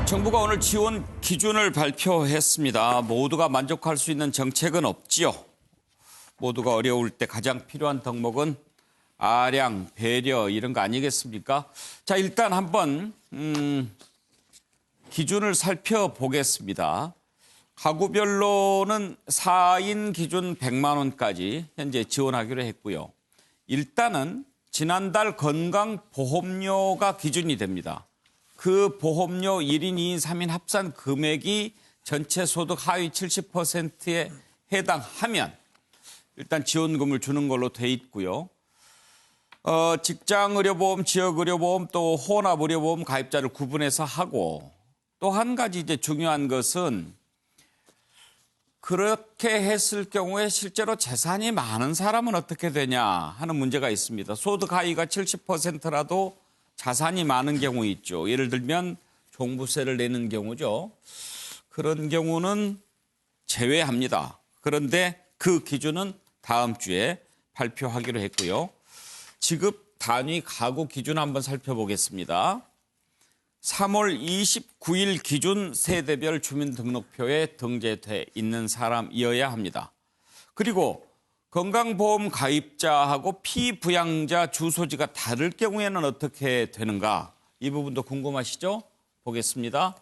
정부가 오늘 지원 기준을 발표했습니다. 모두가 만족할 수 있는 정책은 없지요. 모두가 어려울 때 가장 필요한 덕목은 아량, 배려 이런 거 아니겠습니까? 자, 일단 한번 기준을 살펴보겠습니다. 가구별로는 4인 기준 100만 원까지 현재 지원하기로 했고요. 일단은 지난달 건강보험료가 기준이 됩니다. 그 보험료 1인, 2인, 3인 합산 금액이 전체 소득 하위 70%에 해당하면 일단 지원금을 주는 걸로 돼 있고요. 직장의료보험, 지역의료보험 또 혼합의료보험 가입자를 구분해서 하고 또 한 가지 이제 중요한 것은 그렇게 했을 경우에 실제로 재산이 많은 사람은 어떻게 되냐 하는 문제가 있습니다. 소득 하위가 70%라도 자산이 많은 경우 있죠. 예를 들면 종부세를 내는 경우죠. 그런 경우는 제외합니다. 그런데 그 기준은 다음 주에 발표하기로 했고요. 지급 단위 가구 기준 한번 살펴보겠습니다. 3월 29일 기준 세대별 주민등록표에 등재돼 있는 사람이어야 합니다. 그리고 건강보험 가입자하고 피부양자 주소지가 다를 경우에는 어떻게 되는가? 이 부분도 궁금하시죠? 보겠습니다.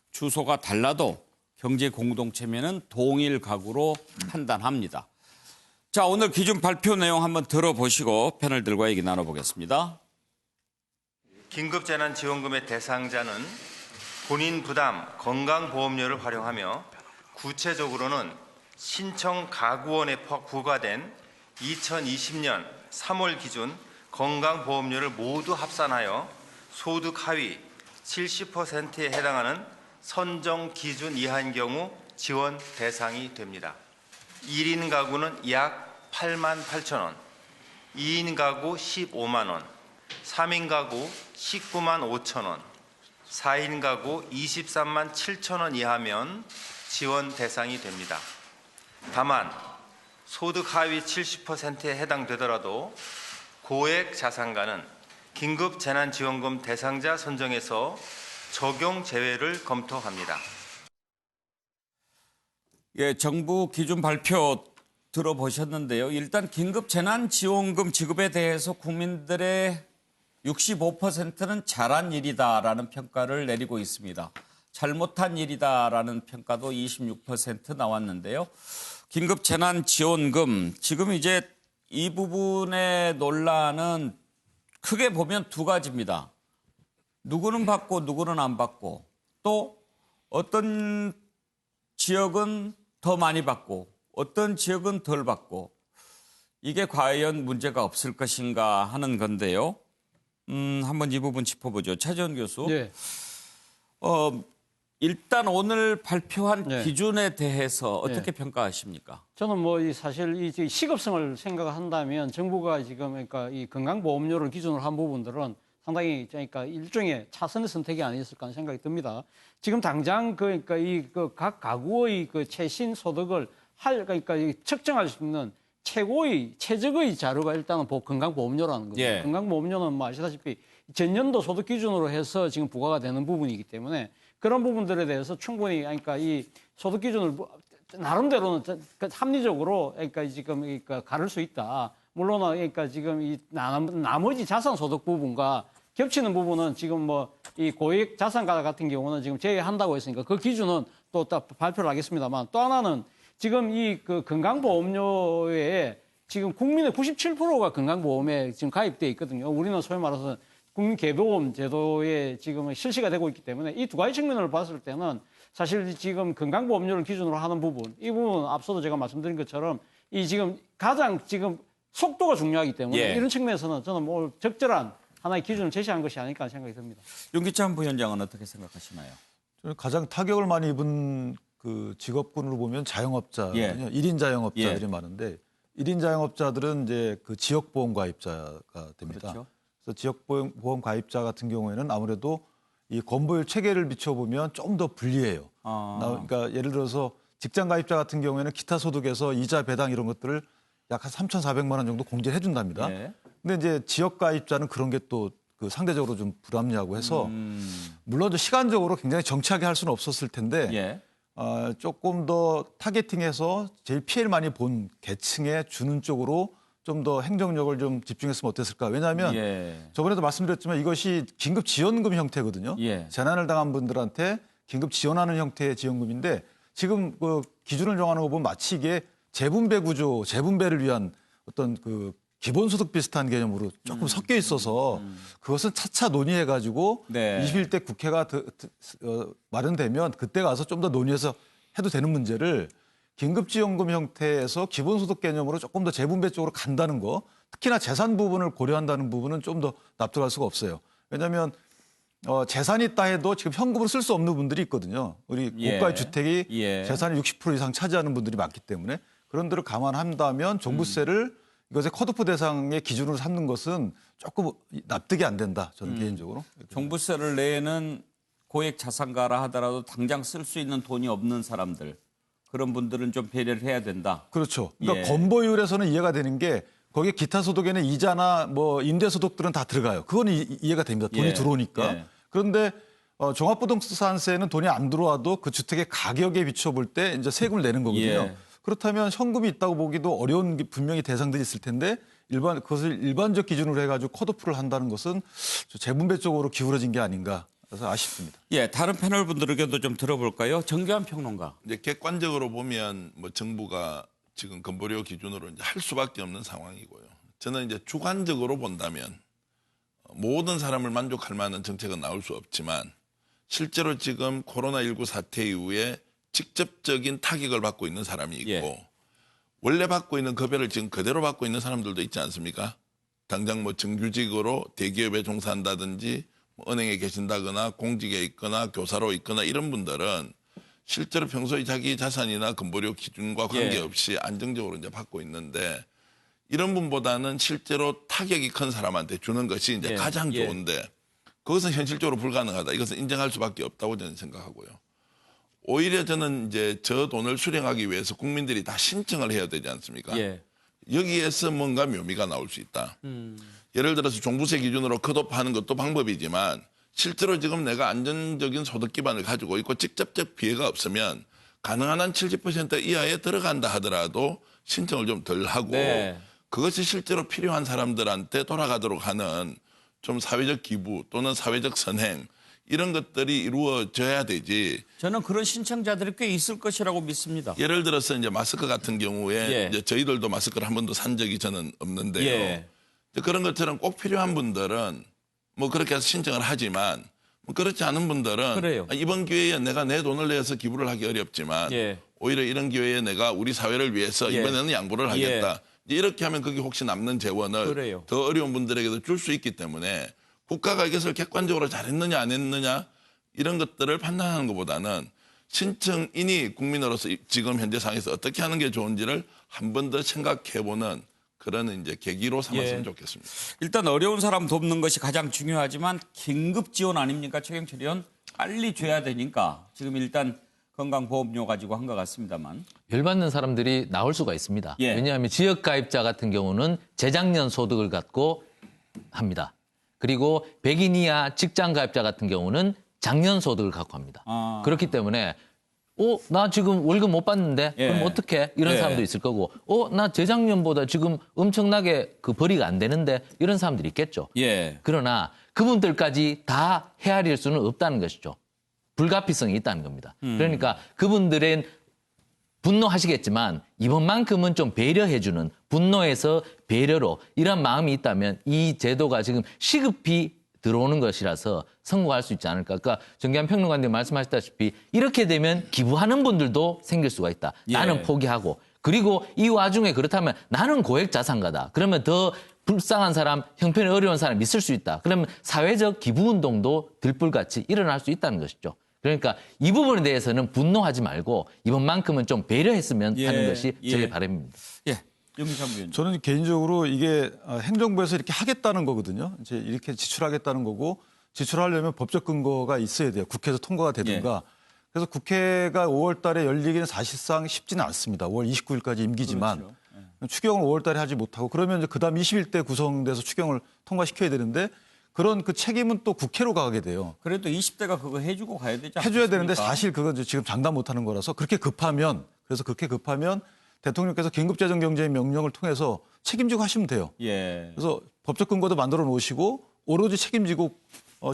주소가 달라도 경제공동체면은 동일 가구로 판단합니다. 자, 오늘 기준 발표 내용 한번 들어보시고 패널들과 얘기 나눠보겠습니다. 긴급재난지원금의 대상자는 본인 부담 건강보험료를 활용하며 구체적으로는 신청 가구원에 부과된 2020년 3월 기준 건강보험료를 모두 합산하여 소득 하위 70%에 해당하는 선정 기준 이하인 경우 지원 대상이 됩니다. 1인 가구는 약 8만 8천 원, 2인 가구 15만 원, 3인 가구 19만 5천 원, 4인 가구 23만 7천 원 이하면 지원 대상이 됩니다. 다만 소득 하위 70%에 해당되더라도 고액 자산가는 긴급재난지원금 대상자 선정에서 적용 제외를 검토합니다. 예, 정부 기준 발표 들어보셨는데요. 일단 긴급재난지원금 지급에 대해서 국민들의 65%는 잘한 일이다라는 평가를 내리고 있습니다. 잘못한 일이다라는 평가도 26% 나왔는데요. 긴급재난지원금, 지금 이제 이 부분의 논란은 크게 보면 두 가지입니다. 누구는 받고 누구는 안 받고 또 어떤 지역은 더 많이 받고 어떤 지역은 덜 받고 이게 과연 문제가 없을 것인가 하는 건데요. 한번 이 부분 짚어보죠. 차지원 교수. 네. 일단 오늘 발표한 네. 기준에 대해서 어떻게 평가하십니까? 저는 사실 이 시급성을 생각한다면 정부가 지금 그러니까 이 건강보험료를 기준으로 한 부분들은 상당히 그러니까 일종의 차선의 선택이 아니었을까 하는 생각이 듭니다. 지금 당장 그러니까 각 가구의 그 최신 소득을 그러니까 측정할 수 있는 최적의 자료가 일단은 건강보험료라는 거죠. 예. 건강보험료는 아시다시피 전년도 소득 기준으로 해서 지금 부과가 되는 부분이기 때문에 그런 부분들에 대해서 충분히 그러니까 이 소득 기준을 나름대로는 합리적으로 그러니까 지금 그러니까 가를 수 있다. 물론 그러니까 지금 이 나머지 자산 소득 부분과 겹치는 부분은 지금 이 고액 자산가 같은 경우는 지금 제외한다고 했으니까 그 기준은 또 발표를 하겠습니다만 또 하나는 지금 그 건강보험료에 지금 국민의 97%가 건강보험에 지금 가입돼 있거든요. 우리는 소위 말해서 국민개보험 제도에 지금 실시가 되고 있기 때문에 이 두 가지 측면을 봤을 때는 사실 지금 건강보험료를 기준으로 하는 부분, 이 부분은 앞서도 제가 말씀드린 것처럼 이 지금 가장 지금 속도가 중요하기 때문에 예. 이런 측면에서는 저는 적절한 하나의 기준을 제시한 것이 아닐까 생각이 듭니다. 윤기찬 부위원장은 어떻게 생각하시나요? 저는 가장 타격을 많이 입은 그 직업군으로 보면 자영업자거든요. 예. 1인 자영업자들이 예. 많은데 1인 자영업자들은 이제 그 지역보험 가입자가 됩니다. 그렇죠. 그래서 지역보험 가입자 같은 경우에는 아무래도 이 건보율 체계를 비춰보면 좀 더 불리해요. 그러니까 예를 들어서 직장 가입자 같은 경우에는 기타 소득에서 이자 배당 이런 것들을 약 한 3,400만 원 정도 공제를 해준답니다. 네. 근데 이제 지역 가입자는 그런 게 또 그 상대적으로 좀 불합리하고 해서 물론 좀 시간적으로 굉장히 정치하게 할 수는 없었을 텐데 예. 조금 더 타겟팅해서 제일 피해를 많이 본 계층에 주는 쪽으로 좀 더 행정력을 좀 집중했으면 어땠을까. 왜냐하면 예. 저번에도 말씀드렸지만 이것이 긴급 지원금 형태거든요. 예. 재난을 당한 분들한테 긴급 지원하는 형태의 지원금인데 지금 그 기준을 정하는 거 보면 마치 이게 재분배 구조, 재분배를 위한 어떤 그 기본소득 비슷한 개념으로 조금 섞여 있어서 그것은 차차 논의해가지고 네. 21대 국회가 마련되면 그때 가서 좀 더 논의해서 해도 되는 문제를 긴급지원금 형태에서 기본소득 개념으로 조금 더 재분배 쪽으로 간다는 거, 특히나 재산 부분을 고려한다는 부분은 좀 더 납득할 수가 없어요. 왜냐하면 재산이 있다 해도 지금 현금으로 쓸 수 없는 분들이 있거든요. 우리 예. 고가의 주택이 예. 재산의 60% 이상 차지하는 분들이 많기 때문에 그런 데를 감안한다면 종부세를 이것의 컷오프 대상의 기준으로 삼는 것은 조금 납득이 안 된다. 저는 개인적으로. 종부세를 내는 고액 자산가라 하더라도 당장 쓸 수 있는 돈이 없는 사람들 그런 분들은 좀 배려를 해야 된다. 그렇죠. 그러니까 예. 건보율에서는 이해가 되는 게 거기에 기타 소득에는 이자나 뭐 임대소득들은 다 들어가요. 그건 이해가 됩니다. 돈이 예. 들어오니까. 예. 그런데 종합부동산세는 돈이 안 들어와도 그 주택의 가격에 비춰볼 때 이제 세금을 내는 거거든요. 예. 그렇다면 현금이 있다고 보기도 어려운 게 분명히 대상들이 있을 텐데 그것을 일반적 기준으로 해가지고 컷오프를 한다는 것은 재분배 쪽으로 기울어진 게 아닌가. 그래서 아쉽습니다. 예, 다른 패널 분들에게도 좀 들어볼까요? 정교한 평론가. 이제 객관적으로 보면 뭐 정부가 지금 건보료 기준으로 이제 할 수밖에 없는 상황이고요. 저는 이제 주관적으로 본다면 모든 사람을 만족할 만한 정책은 나올 수 없지만 실제로 지금 코로나19 사태 이후에 직접적인 타격을 받고 있는 사람이 있고 예. 원래 받고 있는 급여를 지금 그대로 받고 있는 사람들도 있지 않습니까? 당장 뭐 정규직으로 대기업에 종사한다든지 뭐 은행에 계신다거나 공직에 있거나 교사로 있거나 이런 분들은 실제로 평소에 자기 자산이나 건보료 기준과 관계없이 안정적으로 이제 받고 있는데 이런 분보다는 실제로 타격이 큰 사람한테 주는 것이 이제 예. 가장 예. 좋은데 그것은 현실적으로 불가능하다. 이것은 인정할 수밖에 없다고 저는 생각하고요. 오히려 저는 이제 저 돈을 수령하기 위해서 국민들이 다 신청을 해야 되지 않습니까? 예. 여기에서 뭔가 묘미가 나올 수 있다. 예를 들어서 종부세 기준으로 컷오프하는 것도 방법이지만 실제로 지금 내가 안정적인 소득 기반을 가지고 있고 직접적 피해가 없으면 가능한 한 70% 이하에 들어간다 하더라도 신청을 좀 덜 하고 네. 그것이 실제로 필요한 사람들한테 돌아가도록 하는 좀 사회적 기부 또는 사회적 선행 이런 것들이 이루어져야 되지. 저는 그런 신청자들이 꽤 있을 것이라고 믿습니다. 예를 들어서 이제 마스크 같은 경우에 예. 이제 저희들도 마스크를 한 번도 산 적이 저는 없는데요. 예. 그런 것처럼 꼭 필요한 분들은 뭐 그렇게 해서 신청을 하지만 뭐 그렇지 않은 분들은 그래요. 이번 기회에 내가 내 돈을 내서 기부를 하기 어렵지만 예. 오히려 이런 기회에 내가 우리 사회를 위해서 예. 이번에는 양보를 하겠다. 이렇게 하면 그게 혹시 남는 재원을 그래요. 더 어려운 분들에게도 줄 수 있기 때문에 국가가 이것을 객관적으로 잘했느냐 안 했느냐 이런 것들을 판단하는 것보다는 신청인이 국민으로서 지금 현재 상황에서 어떻게 하는 게 좋은지를 한 번 더 생각해보는 그런 이제 계기로 삼았으면 예. 좋겠습니다. 일단 어려운 사람 돕는 것이 가장 중요하지만 긴급 지원 아닙니까? 최경철 의원 빨리 줘야 되니까 지금 일단 건강보험료 가지고 한 것 같습니다만. 열받는 사람들이 나올 수가 있습니다. 예. 왜냐하면 지역가입자 같은 경우는 재작년 소득을 갖고 합니다. 그리고 백인 이하 직장가입자 같은 경우는 작년 소득을 갖고 합니다. 그렇기 때문에 나 지금 월급 못 받는데 예. 그럼 어떻게 이런 예. 사람도 있을 거고 나 재작년보다 지금 엄청나게 그 벌이가 안 되는데 이런 사람들이 있겠죠. 예. 그러나 그분들까지 다 헤아릴 수는 없다는 것이죠. 불가피성이 있다는 겁니다. 그러니까 그분들은 분노하시겠지만 이번만큼은 좀 배려해주는 분노에서 배려로 이런 마음이 있다면 이 제도가 지금 시급히 들어오는 것이라서 성공할 수 있지 않을까. 그러니까 정기한 평론가님 말씀하셨다시피 이렇게 되면 기부하는 분들도 생길 수가 있다. 예. 나는 포기하고. 그리고 이 와중에 그렇다면 나는 고액 자산가다. 그러면 더 불쌍한 사람, 형편이 어려운 사람 있을 수 있다. 그러면 사회적 기부운동도 들불같이 일어날 수 있다는 것이죠. 그러니까 이 부분에 대해서는 분노하지 말고 이번만큼은 좀 배려했으면 예. 하는 것이 예. 저의 바람입니다. 예. 윤기찬 위원님. 저는 개인적으로 이게 행정부에서 이렇게 하겠다는 거거든요. 이제 이렇게 지출하겠다는 거고 지출하려면 법적 근거가 있어야 돼요. 국회에서 통과가 되든가. 그래서 국회가 5월 달에 열리기는 사실상 쉽지는 않습니다. 5월 29일까지 임기지만 그렇죠. 추경을 5월 달에 하지 못하고 그러면 이제 그다음 21대 구성돼서 추경을 통과시켜야 되는데 그런 그 책임은 또 국회로 가게 돼요. 그래도 20대가 그거 해주고 가야 되지 않습니까? 해줘야 되는데 사실 그건 지금 장담 못하는 거라서 그렇게 급하면 대통령께서 긴급재정경제 명령을 통해서 책임지고 하시면 돼요. 예. 그래서 법적 근거도 만들어 놓으시고 오로지 책임지고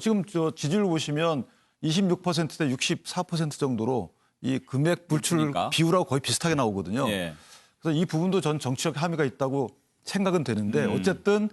지금 저 지지율 보시면 26%대 64% 정도로 이 금액 불출 그러니까. 비율하고 거의 비슷하게 나오거든요. 예. 그래서 이 부분도 전 정치적 함의가 있다고 생각은 되는데 어쨌든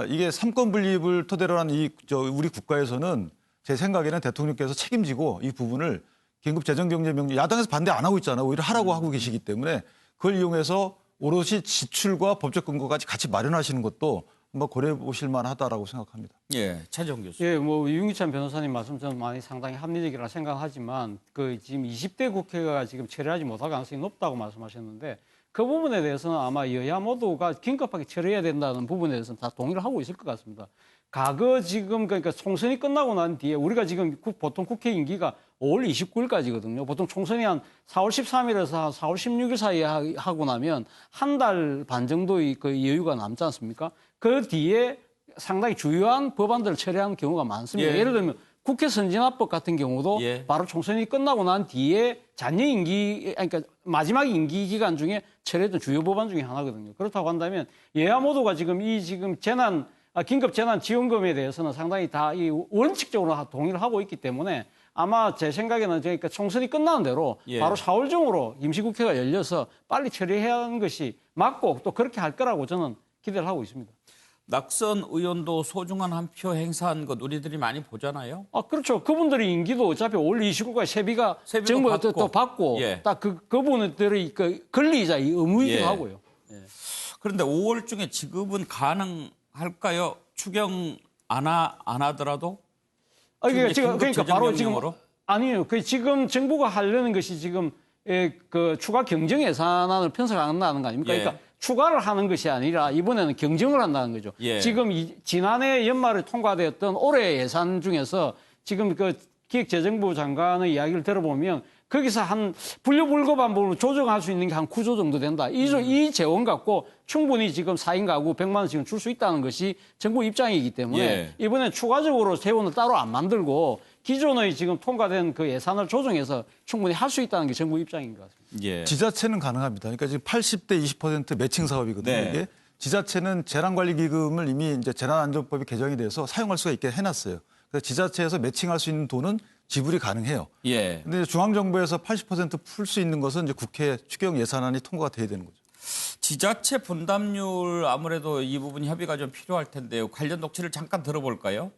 이게 삼권 분립을 토대로 한 우리 국가에서는 제 생각에는 대통령께서 책임지고 이 부분을 긴급재정경제명령 야당에서 반대 안 하고 있잖아요. 오히려 하라고 하고 계시기 때문에 그걸 이용해서 오롯이 지출과 법적 근거까지 같이 마련하시는 것도 한번 고려해 보실 만하다라고 생각합니다. 예, 차정 교수. 예, 뭐 윤기찬 변호사님 말씀 저는 많이 상당히 합리적이라 생각하지만 그 지금 20대 국회가 지금 처리하지 못할 가능성이 높다고 말씀하셨는데 그 부분에 대해서는 아마 여야 모두가 긴급하게 처리해야 된다는 부분에 대해서는 다 동의를 하고 있을 것 같습니다. 과거 지금 그러니까 총선이 끝나고 난 뒤에 우리가 지금 보통 국회 임기가 5월 29일까지거든요. 보통 총선이 한 4월 13일에서 4월 16일 사이에 하고 나면 한 달 반 정도의 그 여유가 남지 않습니까? 그 뒤에 상당히 주요한 법안들을 처리하는 경우가 많습니다. 예. 예를 들면 국회 선진화법 같은 경우도 예. 바로 총선이 끝나고 난 뒤에 잔여 임기, 그러니까 마지막 임기 기간 중에 처리했던 주요 법안 중에 하나거든요. 그렇다고 한다면 여야 모두가 지금 긴급 재난 지원금에 대해서는 상당히 다 이 원칙적으로 동의를 하고 있기 때문에 아마 제 생각에는 그러니까 총선이 끝나는 대로 예. 바로 4월 중으로 임시국회가 열려서 빨리 처리해야 하는 것이 맞고 또 그렇게 할 거라고 저는 기대를 하고 있습니다. 낙선 의원도 소중한 한 표 행사한 것 우리들이 많이 보잖아요. 아, 그렇죠. 그분들의 임기도 어차피 올 29일까지 세비가 세비도 정부가 받고. 또 받고 예. 딱 그분들의 그 권리이자 의무이기도 예. 하고요. 그런데 5월 중에 지급은 가능할까요? 추경 안 하더라도? 그러니까 지금 그러니까 바로 지금 명령으로? 아니에요. 그 지금 정부가 하려는 것이 지금 그 추가 경정 예산안을 편성한다는 거 아닙니까? 예. 그러니까 추가를 하는 것이 아니라 이번에는 경정을 한다는 거죠. 예. 지금 지난해 연말에 통과되었던 올해 예산 중에서 지금 그 기획재정부 장관의 이야기를 들어보면 거기서 한 분류불급한 부분을 조정할 수 있는 게 한 9조 정도 된다. 이 재원 갖고 충분히 지금 4인 가구 100만 원 지금 줄 수 있다는 것이 정부 입장이기 때문에 예. 이번에 추가적으로 재원을 따로 안 만들고 기존의 지금 통과된 그 예산을 조정해서 충분히 할 수 있다는 게 정부 입장인 것 같습니다. 예. 지자체는 가능합니다. 그러니까 지금 80대 20% 매칭 사업이거든요. 네. 이게 지자체는 재난관리기금을 이미 이제 재난안전법이 개정이 돼서 사용할 수가 있게 해놨어요. 그래서 지자체에서 매칭할 수 있는 돈은 지불이 가능해요. 예. 근데 중앙정부에서 80%풀 수 있는 것은 이제 국회 추경 예산안이 통과가 돼야 되는 거죠. 지자체 분담률 아무래도 이 부분 협의가 좀 필요할 텐데요. 관련 녹취를 잠깐 들어볼까요?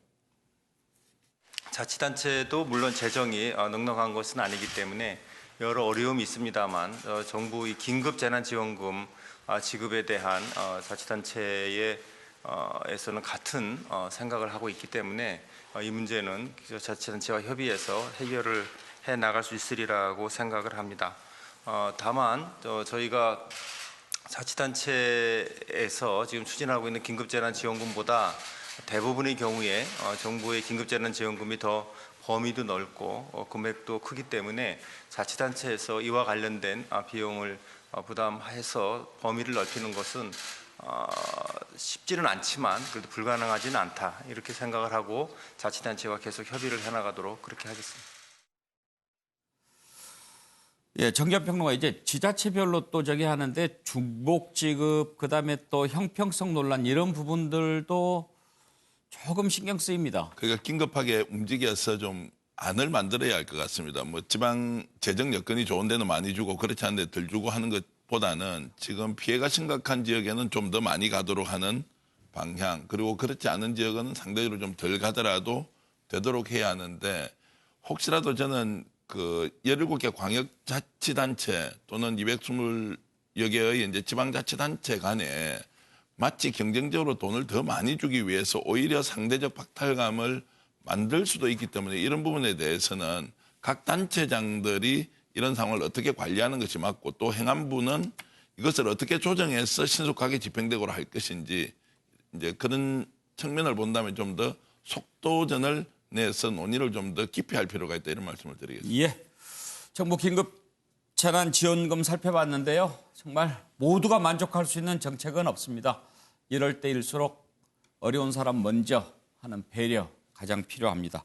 자치단체도 물론 재정이 넉넉한 것은 아니기 때문에 여러 어려움이 있습니다만 정부 이 긴급재난지원금 지급에 대한 자치단체에서는 같은 생각을 하고 있기 때문에 이 문제는 자치단체와 협의해서 해결을 해 나갈 수 있으리라고 생각을 합니다. 다만 저희가 자치단체에서 지금 추진하고 있는 긴급재난지원금보다 대부분의 경우에 정부의 긴급재난지원금이 더 범위도 넓고 금액도 크기 때문에 자치단체에서 이와 관련된 비용을 부담해서 범위를 넓히는 것은 쉽지는 않지만 그래도 불가능하지는 않다 이렇게 생각을 하고 자치단체와 계속 협의를 해나가도록 그렇게 하겠습니다. 예, 정견평론가 이제 지자체별로 또 저기 하는데 중복 지급 그다음에 또 형평성 논란 이런 부분들도 조금 신경 쓰입니다. 그러니까 긴급하게 움직여서 좀 안을 만들어야 할 것 같습니다. 뭐 지방 재정 여건이 좋은 데는 많이 주고 그렇지 않은 데 덜 주고 하는 것보다는 지금 피해가 심각한 지역에는 좀 더 많이 가도록 하는 방향, 그리고 그렇지 않은 지역은 상대적으로 좀 덜 가더라도 되도록 해야 하는데, 혹시라도 저는 그 17개 광역자치단체 또는 220여 개의 이제 지방자치단체 간에 마치 경쟁적으로 돈을 더 많이 주기 위해서 오히려 상대적 박탈감을 만들 수도 있기 때문에 이런 부분에 대해서는 각 단체장들이 이런 상황을 어떻게 관리하는 것이 맞고, 또 행안부는 이것을 어떻게 조정해서 신속하게 집행되고 할 것인지, 이제 그런 측면을 본다면 좀 더 속도전을 내서 논의를 좀 더 깊이 할 필요가 있다, 이런 말씀을 드리겠습니다. 예. 정부 긴급 재난 지원금 살펴봤는데요. 정말 모두가 만족할 수 있는 정책은 없습니다. 이럴 때일수록 어려운 사람 먼저 하는 배려 가장 필요합니다.